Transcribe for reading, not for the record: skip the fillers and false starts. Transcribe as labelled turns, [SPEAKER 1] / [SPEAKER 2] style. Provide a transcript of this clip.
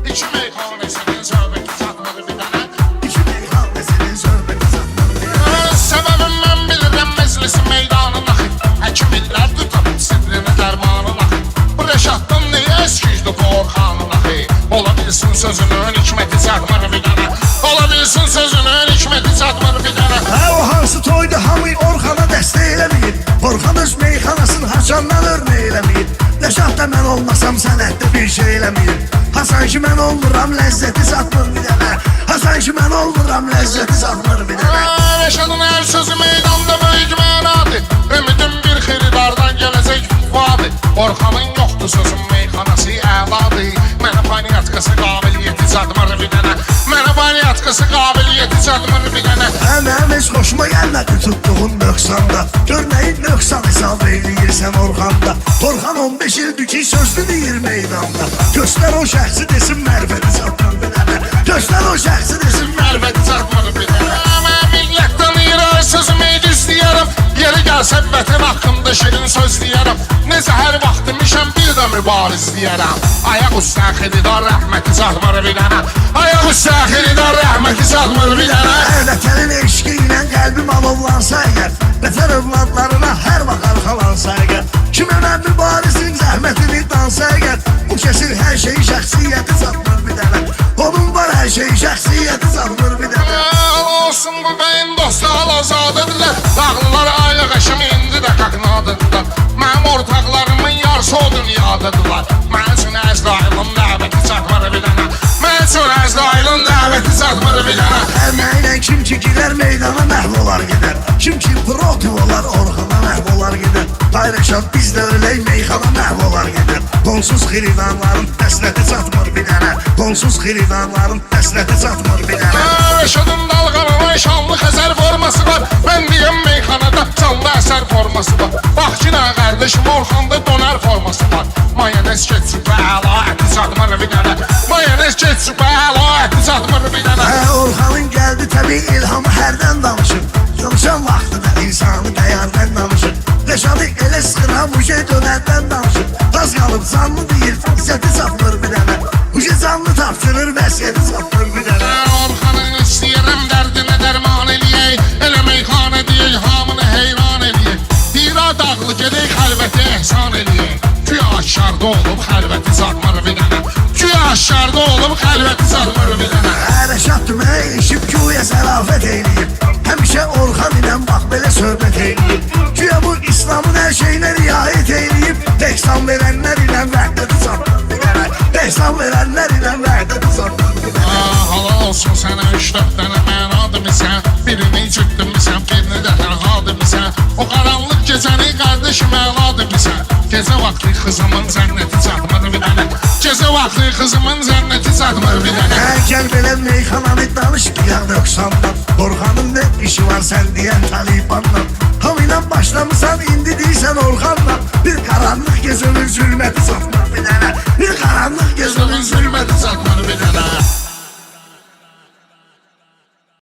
[SPEAKER 1] İki meyhanesinin söhbəti satmır bir dənə.
[SPEAKER 2] İki meyhanesinin söhbəti satmır bir dənə.
[SPEAKER 1] Səbəbim mən bilirəm məclisi meydanın axı. Həkim illər tutab sidrini dərmanın axı. Bu Rəşaddan niyə eskiydi bu Orxanın axı? Ola bilsin sözünün hikməti satmır bir dənə. Ola bilsin sözünün hikməti satmır bir dənə.
[SPEAKER 2] O hansı toyda hamı Orxana dəstək eləməyir. Orxan öz meyxanasını haçandan örnək eləməyir. Rəşadda mən olmasam sənətdə bir şey eləməyir. Hasan ki mən olmuram ləzzəti satmır bir dənə. Hasan ki mən olmuram ləzzəti satmır bir dənə.
[SPEAKER 1] Rəşadın hər sözü meydanda böyük mənadır. Ümidim bir xiridardan gələcək vadır. Orxanın yoxdur sözün meyxanası əladır. Mənə paniyatqası qabiliyyəti satmır bir dənə. Mənə paniyatqası qabiliyyəti satmır bir dənə.
[SPEAKER 2] Mənim heç xoşuma gəlmədi tutduğun nöqsanda. Gör nəyin nöqsan hesab eyləyirsən Orxanda. Orxan 15 ildir ki sözlü deyir meydanda. Göstər o şəxsi desin mərfəti satmır bir dənə. Göstər o şəxsi desin
[SPEAKER 1] Mərvəti satmır bir dənə. Mən millət tanıyır sözümü istəyərəm. Yeri gəlsə vətən haqqında şirin söz deyərəm. Necə hər vaxt demişəm bir də mübariz deyərəm. Ayaq üstə xididar rəhməti satmır bir dənə. Ayaq üstə xididar rəhməti satmır bir dənə.
[SPEAKER 2] Vətənin eşqi ilə qəlbim alovlansa əgər, vətən övladlarına hər vaxt arxalansa əgər, kimə mən mübarizin zəhmətini dansa əgər, bu kəsin hər şeyi şəxsiyyəti satmır bir dənə. Onun var hər şeyi şəxsiyyəti satmır bir dənə.
[SPEAKER 1] Olsun bu beyin dostlar azadırlar. Dağlılar aylıq əşim indi də qaqnadırlar. Mənim ortaqlarımın yarısı o dünyadadırlar. Mən üçün Əzrailin dəvəti satmır bir dənə. Mən üçün Əzrailin dəvəti satmır bir dənə.
[SPEAKER 2] Əlməklə kim ki girər meydana məhv olar gedər. Kim ki protiv olar Orxana məhv olar gedər. Tay Rəşad biz də ölək meyxana məhv olar gedər. Qonsuz xiridanların həsrəti satmır bir dənə. Qonsuz xiridanların həsrəti satmır bir dənə.
[SPEAKER 1] Rəşadın dalğalanan şanlı Xəzər forması var. Mən deyəm meyxanada canlı əsər forması var. Bax ki nə qardeşim Orxanda donar forması var. Mayonez ketçup əla əti satmır bir dənə. Mayonez ketçup əla əti satmır bir dənə.
[SPEAKER 2] Orxanın gəldi təbii ilhamı hərdən danışır. Danışan vaxtıda insanı dəyərdən danışır. Rəşadı elə sıxıram bu şey dönərdən danışır. Az qalıb canlı deyir izzəti satmır bir dənə. Bu şey canlı tapşırır vəsiyyəti satmır bir dənə.
[SPEAKER 1] Orxanın istəyirəm dərdinə dərman eləyək. Elə meyxanə deyək hamını heyran eləyək. Dira dağlı gedək xəlvəti ehsan eləyək. Güya aşkarda olub xəlvəti satmır bir dənə. Güya aşkarda olub xəlvəti satmır bir dənə.
[SPEAKER 2] Rəşad tümənə işib güya sərafət eyləyib. Həmişə Orxan ilə bax belə söhbət eyləyib. Güya bu İslamın hər şeyinə riayət eyləyib. Ehsan verənlər ilə vəhdəti satmır bir dənə. Ehsan verənlər ilə vəhdəti satmır bir dənə.
[SPEAKER 1] Halal olsun sənə 3-4 dənə mənadır misən. Birini cüddün misən, birini də tənhadır misən. O qaranlıq gecəni qardeşim əladır misən. Gecə vaxtı kızımın cənnəti satmır bir dənə. Gecə vaxtı kızımın cənnəti satmır bir dənə.
[SPEAKER 2] Gəl belə meyxananı danış qiyar nöqsandan. Orxanın nə işi var sən deyən Talibandan. Hamıyla başlamısan indi deyirsən Orxanla. Bir qaranlıq gecənin zülməti satmır bir dənə. Bir qaranlıq gecənin zülməti satmır bir dənə.